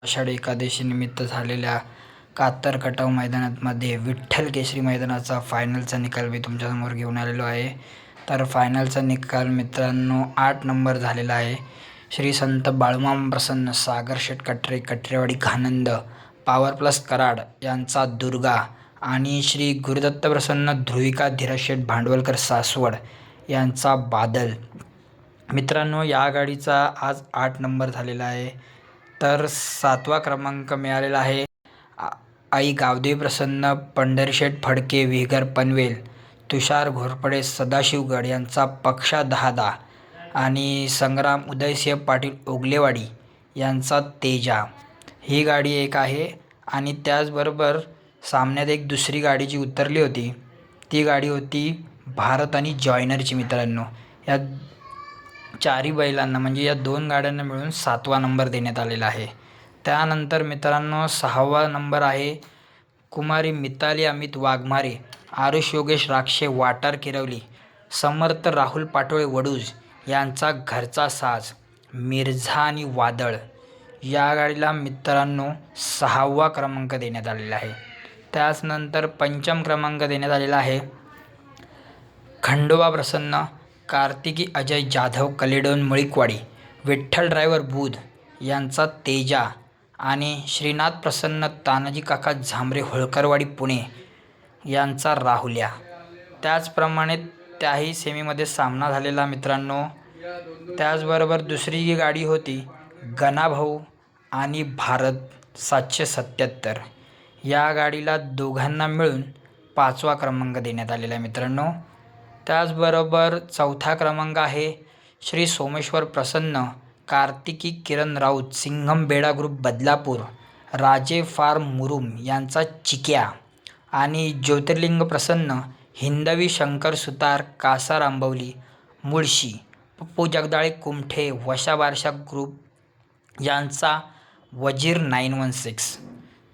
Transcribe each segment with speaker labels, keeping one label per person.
Speaker 1: आषाढी एकादशी निमित्त झालेल्या कातर कटाव मैदानामध्ये विठ्ठल केसरी मैदानाचा फायनलचा निकाल मी तुमच्यासमोर घेऊन आलेलो आहे. तर फायनलचा निकाल मित्रांनो 8 नंबर झालेला आहे. श्री संत बाळूमामा प्रसन्न सागर शेठ कटरे कटरेवाडी घाणंद पॉवर प्लस कराड यांचा दुर्गा आणि श्री गुरुदत्त प्रसन्न ध्रुविका धीरज शेठ भांडवलकर सासवड यांचा बादल. मित्रांनो या गाडीचा आज 8 नंबर झालेला आहे. तर 7वा क्रमांक मिळालेला आहे आई गावदेवी प्रसन्न पंढरीशेठ फडके विहगर पनवेल तुषार घोरपडे सदाशिवगड यांचा पक्षा 10 आणि संग्राम उदयसिंह पाटील ओगलेवाडी यांचा तेजा. ही गाडी एक आहे. आणि त्याचबरोबर सामन्यात एक दुसरी गाडी जी उतरली होती ती गाडी होती भारत आणि जॉयनरची. मित्रांनो या चारी बैलांना म्हणजे या 2 गाड्यांना मिळून 7वा नंबर देण्यात आलेला आहे. त्यानंतर मित्रांनो 6वा नंबर आहे कुमारी मिताली अमित वाघमारे आरुष योगेश राक्षे वाटार किरवली समर्थ राहुल पाटोळे वडूज यांचा घरचा साज मिर्झा आणि वादळ. या गाडीला मित्रांनो 6वा क्रमांक देण्यात आलेला आहे. त्याचनंतर 5म क्रमांक देण्यात आलेला आहे खंडोबा प्रसन्न कार्तिकी अजय जाधव कलेडोन मळिकवाडी विठ्ठल ड्रायव्हर बुध यांचा तेजा आणि श्रीनाथ प्रसन्न तानाजी काका झांबरे होळकरवाडी पुणे यांचा राहुल्या. त्याचप्रमाणे त्याही सेमीमध्ये सामना झालेला मित्रांनो. त्याचबरोबर दुसरी गाडी होती गणाभाऊ आणि भारत 777. या गाडीला दोघांना मिळून 5वा क्रमांक देण्यात आलेला आहे मित्रांनो. त्याचबरोबर 4था क्रमांक आहे श्री सोमेश्वर प्रसन्न कार्तिकी किरण राऊत सिंघम बेडा ग्रुप बदलापूर राजे फार्म मुरुम यांचा चिक्या आणि ज्योतिर्लिंग प्रसन्न हिंदवी शंकर सुतार कासार आंबवली मुळशी पप्पू जगदाळे कुमठे वशा बारशा ग्रुप यांचा वजीर 916.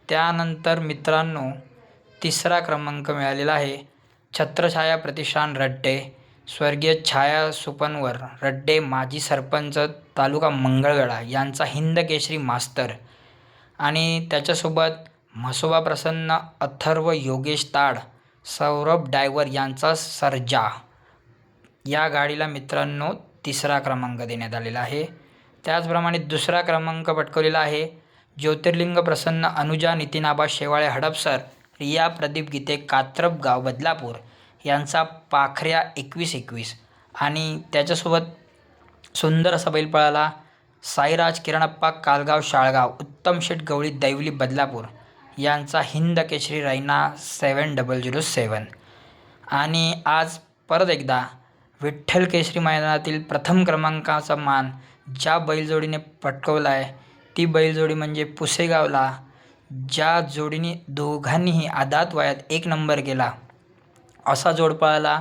Speaker 1: त्यानंतर मित्रांनो 3रा क्रमांक मिळालेला आहे छत्रछाया प्रतिष्ठान रड्डे स्वर्गीय छाया सुपनवर रड्डे माजी सरपंच तालुका मंगळवेढा यांचा हिंद केसरी मास्तर आणि त्याच्यासोबत म्हसोबा प्रसन्न अथर्व योगेश ताड सौरभ डायव्हर यांचा सर्जा. या गाडीला मित्रांनो 3रा क्रमांक देण्यात आलेला आहे. त्याचप्रमाणे 2रा क्रमांक पटकवलेला आहे ज्योतिर्लिंग प्रसन्न अनुजा नितीनाबा शेवाळे हडपसर रिया प्रदीप गीते कात्रप गाव बदलापूर यांचा पाखऱ्या 21-21 आणि त्याच्यासोबत सुंदर असा बैल पळाला साईराज किरणप्पा कालगाव शाळगाव उत्तम शेठ गवळी दैवली बदलापूर यांचा हिंद केसरी रैना 7007. आणि आज परत एकदा विठ्ठल केसरी मैदानातील प्रथम क्रमांकाचा मान ज्या बैलजोडीने पटकवला आहे ती बैलजोडी म्हणजे पुसेगावला ज्या जोडीने दोघांनीही आदात वयात 1 नंबर केला असा जोड पळाला.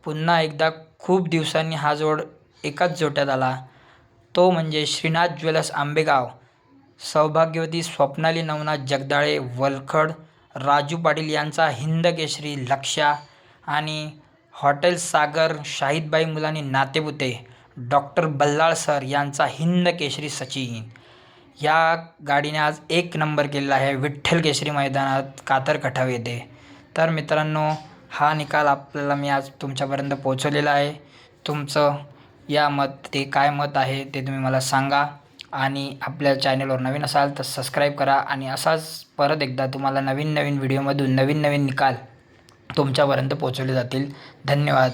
Speaker 1: पुन्हा एकदा खूप दिवसांनी हा जोड एकाच जोट्यात आला तो म्हणजे श्रीनाथ ज्वेलर्स आंबेगाव सौभाग्यवती स्वप्नाली नवनाथ जगदाळे वलखड राजू पाटील यांचा हिंद केसरी लक्ष्या आणि हॉटेल सागर शाहिदबाई मुलानी नातेपुते डॉक्टर बल्लाळ सर यांचा हिंद केसरी सचिन. या गाडीने आज 1 नंबर केलेला आहे विठ्ठल केसरी मैदानात कातर कटाव येथे. तर मित्रांनो हा निकाल आपल्याला मी आज तुमच्यापर्यंत पोहोचवलेला आहे. तुमचं या ते काय मत आहे ते तुम्ही मला सांगा. आणि आपल्या चॅनलवर नवीन असाल तर सबस्क्राईब करा. आणि असाच परत एकदा तुम्हाला नवीन व्हिडिओमधून नवीन निकाल तुमच्यापर्यंत पोहोचवले जातील. धन्यवाद.